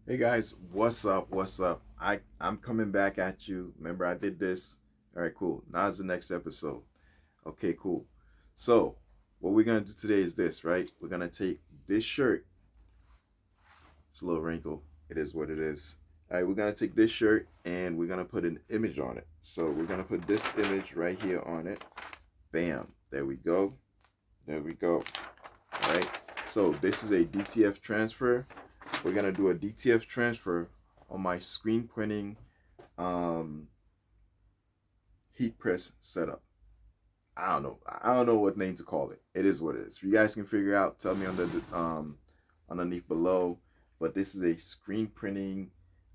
Hey guys, what's up? What's up? I'm coming back at you. Remember I did this. All right, cool. Now it's the next episode. Okay, cool. So, what we're going to do today is this, right? We're going to take this shirt. It's a little wrinkle. It is what it is. All right, we're going to take this shirt and we're going to put an image on it. So, we're going to put this image right here on it. Bam. There we go. There we go. All right. So, this is a DTF transfer. We're gonna do a DTF transfer on my screen printing um, heat press setup. I don't know. I don't know what name to call it. It is what it is. If you guys can figure out, tell me underneath below. But this is a screen printing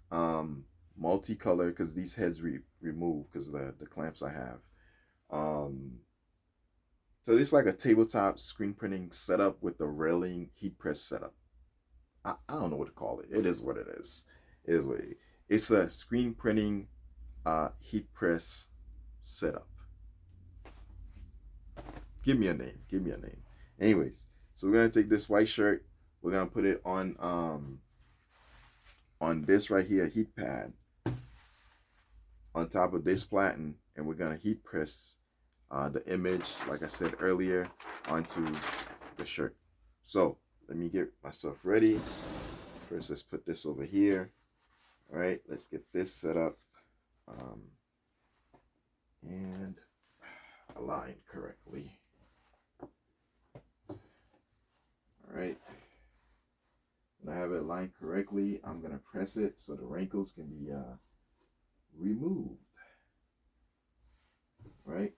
multicolor because these heads remove because of the clamps I have. Um, so this is like a tabletop screen printing setup with the railing heat press setup. I don't know what to call it. It is what it is. It is what it is. It's a screen printing heat press setup. Give me a name. Give me a name. Anyways, so we're gonna take this white shirt. We're gonna put it on this right here heat pad on top of this platen, and we're gonna heat press the image, like I said earlier, onto the shirt. So let me get myself ready. First, let's put this over here. All right, let's get this set up and aligned correctly. All right, when I have it aligned correctly, I'm gonna press it so the wrinkles can be removed. Right.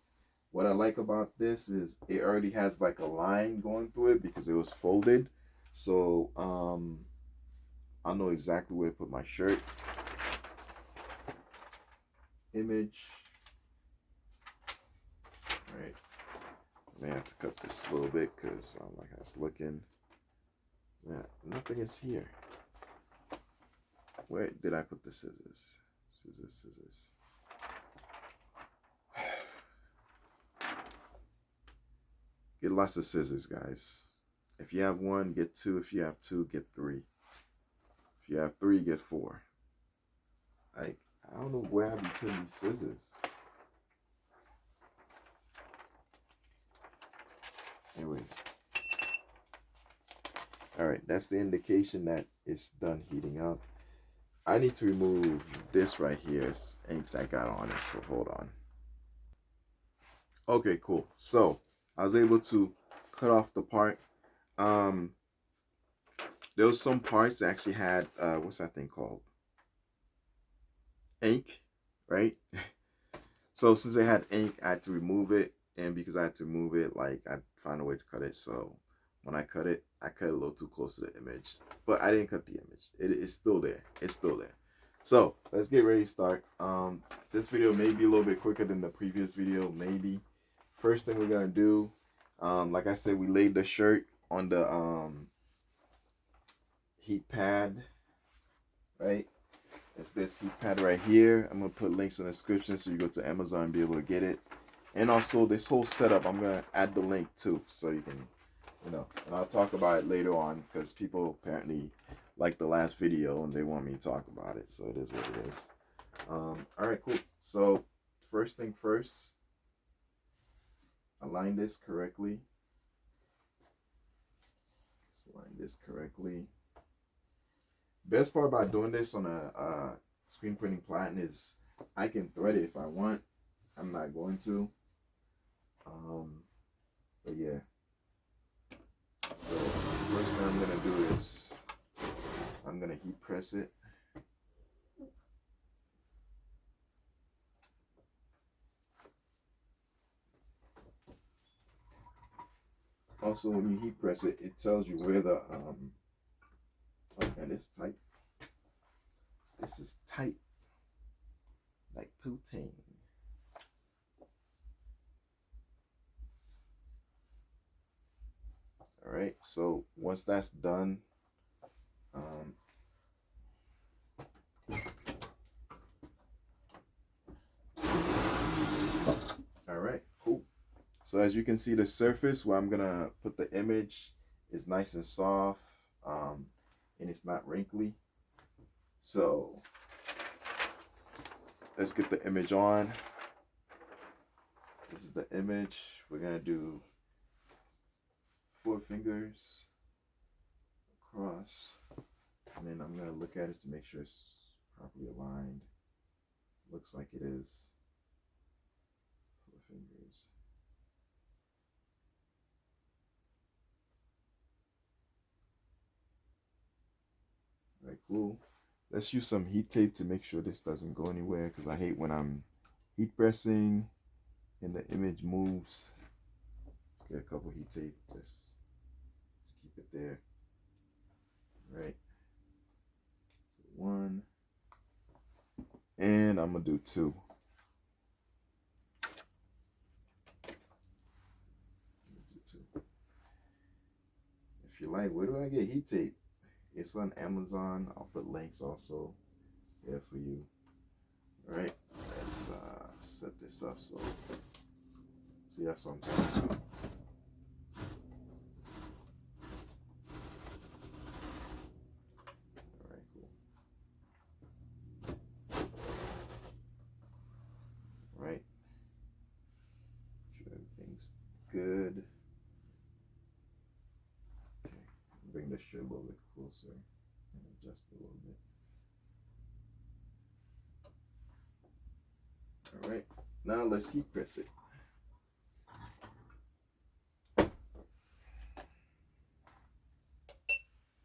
What I like about this is it already has like a line going through it because it was folded. So I know exactly where to put my shirt. Image. All right. I may have to cut this a little bit because I don't like how it's looking. Yeah, nothing is here. Where did I put the scissors? Scissors. Get lots of scissors, guys. If you have one, get two. If you have two, get three. If you have three, get four. Like, I don't know where I've been putting these scissors. Anyways. Alright, that's the indication that it's done heating up. I need to remove this right here. Ain't that got on it, so hold on. Okay, cool. So I was able to cut off the part. There was some parts that actually had what's that thing called? Ink, right? So since it had ink, I had to remove it, and because I had to remove it, like I found a way to cut it. So when I cut it a little too close to the image, but I didn't cut the image. It's still there. It's still there. So let's get ready to start. This video may be a little bit quicker than the previous video, maybe. First thing we're gonna do, like I said, we laid the shirt on the heat pad, right? It's this heat pad right here. I'm gonna put links in the description so you go to Amazon and be able to get it. And also this whole setup, I'm gonna add the link too, so you can, and I'll talk about it later on because people apparently like the last video and they want me to talk about it. So it is what it is. All right, cool. So first thing first, align this correctly. Let's align this correctly. Best part about doing this on a screen printing platen is I can thread it if I want. I'm not going to. But yeah. So first thing I'm gonna do is I'm gonna heat press it. Also, when you heat press it, it tells you where the oh man, it's tight. This is tight, like poutine. All right. So once that's done, um, all right, cool. So as you can see, the surface where I'm gonna put the image is nice and soft, and it's not wrinkly. So let's get the image on. This is the image. We're gonna do 4 fingers across, and then I'm gonna look at it to make sure it's properly aligned. Looks like it is. 4 fingers. All right, cool. Let's use some heat tape to make sure this doesn't go anywhere, because I hate when I'm heat pressing and the image moves. Let's get a couple heat tape just to keep it there. All right. 1. And I'm gonna do 2. If you like, where do I get heat tape? It's on Amazon. I'll put links also there for you. All right, let's set this up. So, see, that's what I'm talking about. All right, cool. All right, make sure everything's good. Okay, bring this shit a little bit closer and adjust it a little bit. All right, now let's heat press it.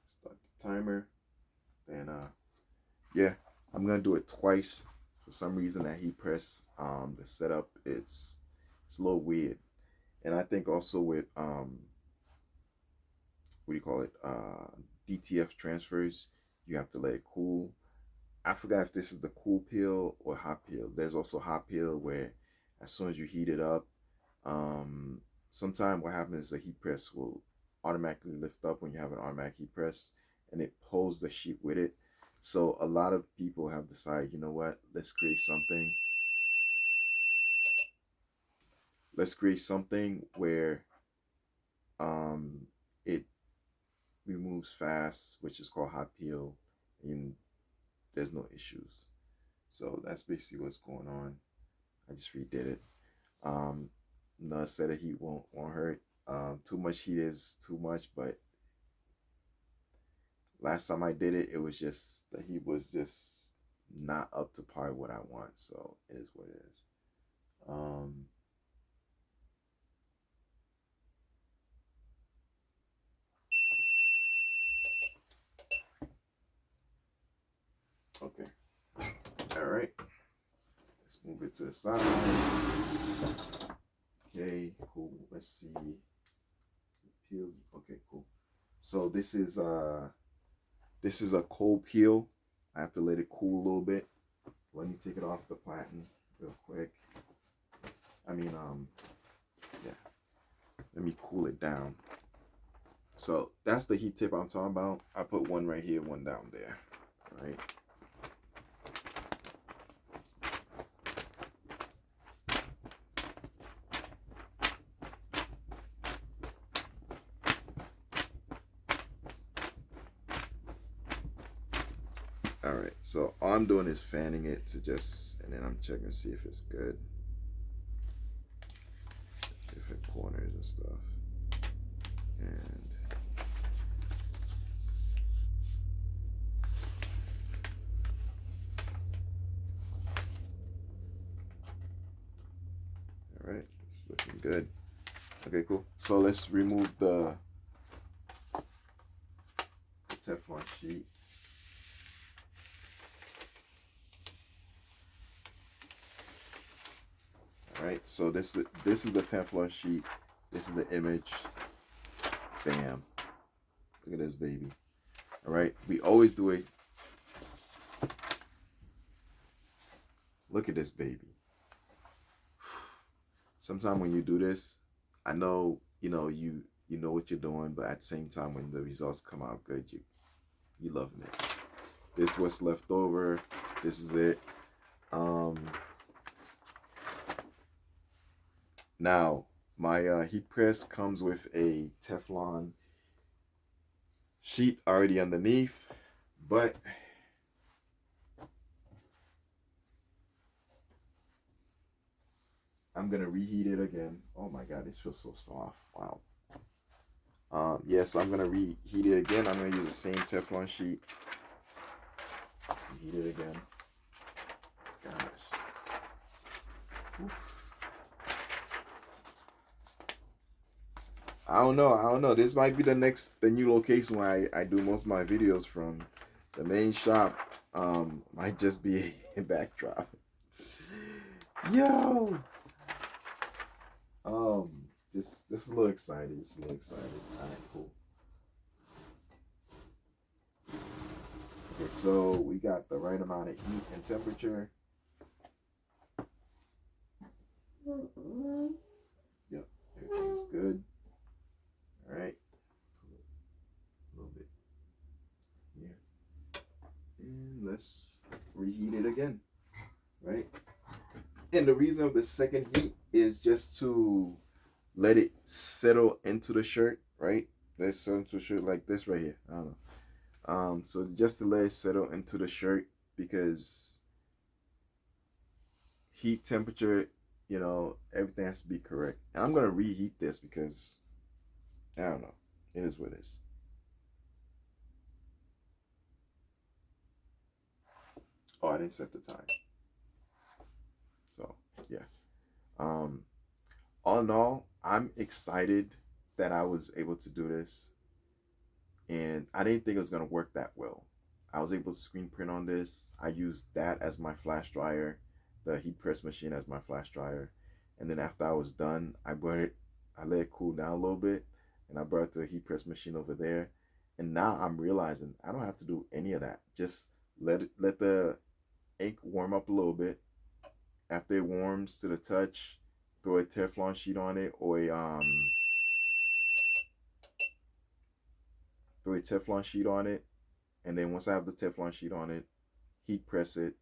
Start the timer. And yeah, I'm gonna do it twice. For some reason, that heat press, the setup, it's a little weird. And I think also with what do you call it? DTF transfers, you have to let it cool. I forgot if this is the cool peel or hot peel. There's also hot peel where as soon as you heat it up, sometimes what happens is the heat press will automatically lift up when you have an automatic heat press, and it pulls the sheet with it. So a lot of people have decided, you know what, let's create something where it removes fast, which is called hot peel, and there's no issues. So that's basically what's going on. I just redid it. No, I said the heat won't hurt. Too much heat is too much, but last time I did it, it was just the heat was just not up to par what I want. So it is what it is. Okay. All right. Let's move it to the side. Okay, cool. Let's see. Peels. Okay, cool. So this is a cold peel. I have to let it cool a little bit. Let me take it off the platen real quick. Yeah. Let me cool it down. So that's the heat tip I'm talking about. I put one right here, one down there. All right. All right, so all I'm doing is fanning it to and then I'm checking to see if it's good. Different corners and stuff. And all right, it's looking good. Okay, cool. So let's remove the Teflon sheet. All right, so this is the Teflon sheet. This is the image. Bam. Look at this baby. All right, we always do it. Look at this baby. Sometimes when you do this, I know you know what you're doing, but at the same time, when the results come out good, you loving it. This is what's left over. This is it. Now my heat press comes with a Teflon sheet already underneath, but I'm gonna reheat it again. Oh my god, this feels so soft. Wow. Yeah, so I'm gonna reheat it again. I'm gonna use the same Teflon sheet. Reheat it again. Gosh. Oof. I don't know. I don't know. This might be the new location where I do most of my videos from. The main shop might just be a backdrop. Yo. Just a little excited. Just a little excited. All right, cool. Okay, so we got the right amount of heat and temperature. Yep, everything's good. All right, a little bit here, and let's reheat it again. Right, and the reason of the second heat is just to let it settle into the shirt. Right, let it settle into the shirt like this right here. I don't know. So just to let it settle into the shirt, because heat, temperature, everything has to be correct. And I'm gonna reheat this because I don't know. It is what it is. Oh, I didn't set the time. So yeah. All in all, I'm excited that I was able to do this. And I didn't think it was gonna work that well. I was able to screen print on this. I used that as my flash dryer, the heat press machine as my flash dryer. And then after I was done, I let it cool down a little bit, and I brought the heat press machine over there. And now I'm realizing I don't have to do any of that. Just let the ink warm up a little bit. After it warms to the touch, throw a Teflon sheet on it, or throw a Teflon sheet on it, and then once I have the Teflon sheet on it, heat press it,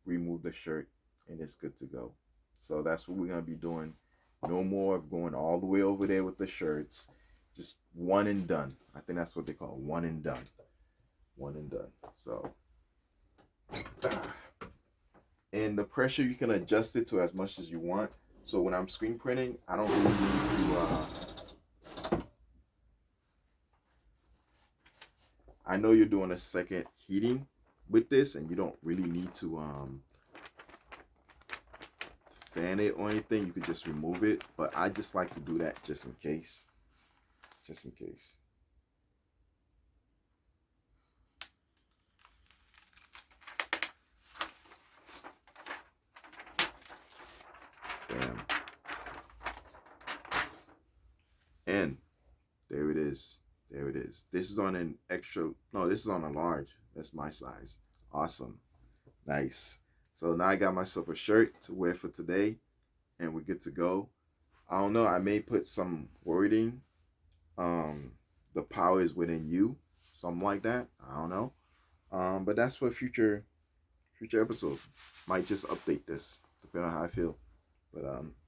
remove the shirt, and it's good to go. So that's what we're gonna be doing. No more of going all the way over there with the shirts. Just one and done. I think that's what they call it, one and done. One and done. So, and the pressure, you can adjust it to as much as you want. So when I'm screen printing, I don't really need to. I know you're doing a second heating with this, and you don't really need to fan it or anything. You could just remove it, but I just like to do that just in case. Just in case. Bam. And there it is. There it is. This is on an extra, no, this is on a large. That's my size. Awesome. Nice. So now I got myself a shirt to wear for today, and we're good to go. I don't know. I may put some wording. The power is within you. Something like that. I don't know. But that's for future episode. Might just update this depending on how I feel. But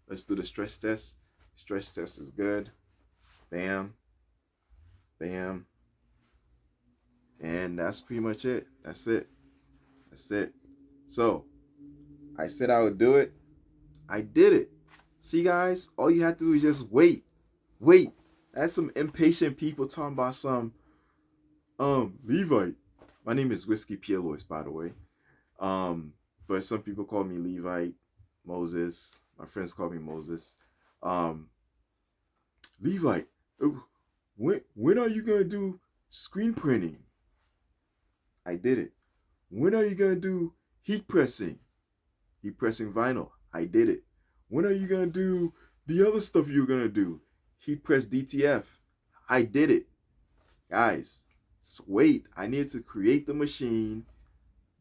let's do the stress test. Stress test is good. Bam. Bam. And that's pretty much it. That's it. That's it. So, I said I would do it. I did it. See, guys, all you have to do is just wait. Wait. That's some impatient people talking about some, Levite. My name is Whiskey Pierlois, by the way. But some people call me Levite, Moses. My friends call me Moses. Levite, when are you going to do screen printing? I did it. When are you going to do heat pressing? Heat pressing vinyl. I did it. When are you going to do the other stuff you're going to do? Heat press DTF. I did it. Guys, wait. I need to create the machine,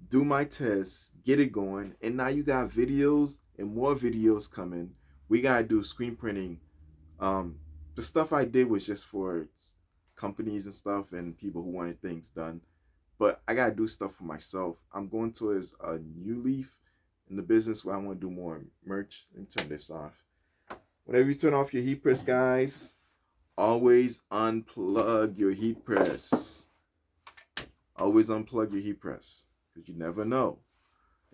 do my tests, get it going, and now you got videos and more videos coming. We got to do screen printing. The stuff I did was just for companies and stuff and people who wanted things done. But I got to do stuff for myself. I'm going towards a new leaf in the business where I want to do more merch. Let me turn this off. Whenever you turn off your heat press, guys, always unplug your heat press. Always unplug your heat press, because you never know.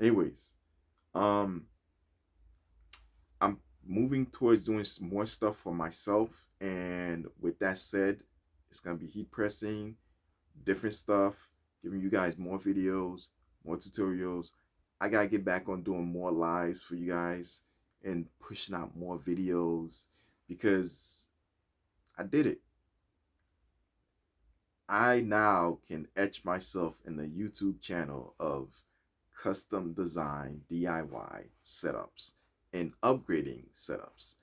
Anyways, I'm moving towards doing more stuff for myself. And with that said, it's gonna be heat pressing, different stuff, giving you guys more videos, more tutorials. I gotta get back on doing more lives for you guys and pushing out more videos because I did it. I now can etch myself in the YouTube channel of custom design DIY setups and upgrading setups.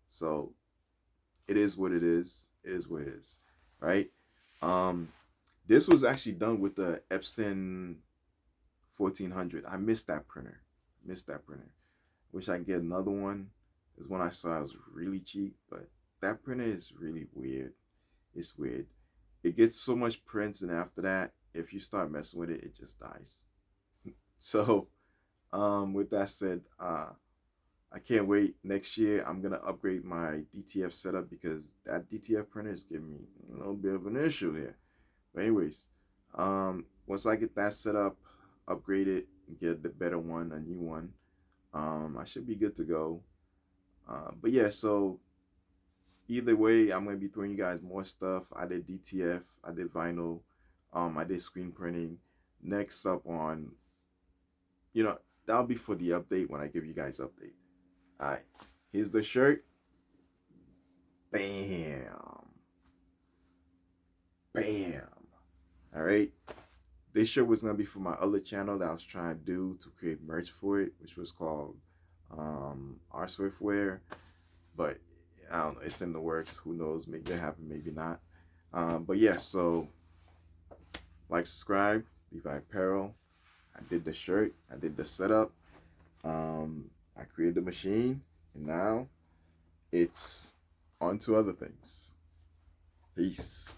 So it is what it is. It is what it is, right? Um, this was actually done with the Epson 1400. I missed that printer. Missed that printer. Wish I could get another one. This one I saw was really cheap, but that printer is really weird. It's weird. It gets so much prints, and after that, if you start messing with it, it just dies. So, with that said, I can't wait. Next year, I'm gonna upgrade my DTF setup because that DTF printer is giving me a little bit of an issue here. But anyways, once I get that set up, upgrade it, get the better one, a new one, I should be good to go. But yeah, so either way, I'm gonna be throwing you guys more stuff. I did DTF, I did vinyl, I did screen printing. Next up on, you know, that'll be for the update when I give you guys update. All right, here's the shirt. Bam, bam. All right. This shirt was gonna be for my other channel that I was trying to do to create merch for it, which was called R Swiftwear. But I don't know, it's in the works. Who knows? Maybe it happen, maybe not. But yeah, so like, subscribe, Levi Apparel. I did the shirt, I did the setup. I created the machine, and now it's on to other things. Peace.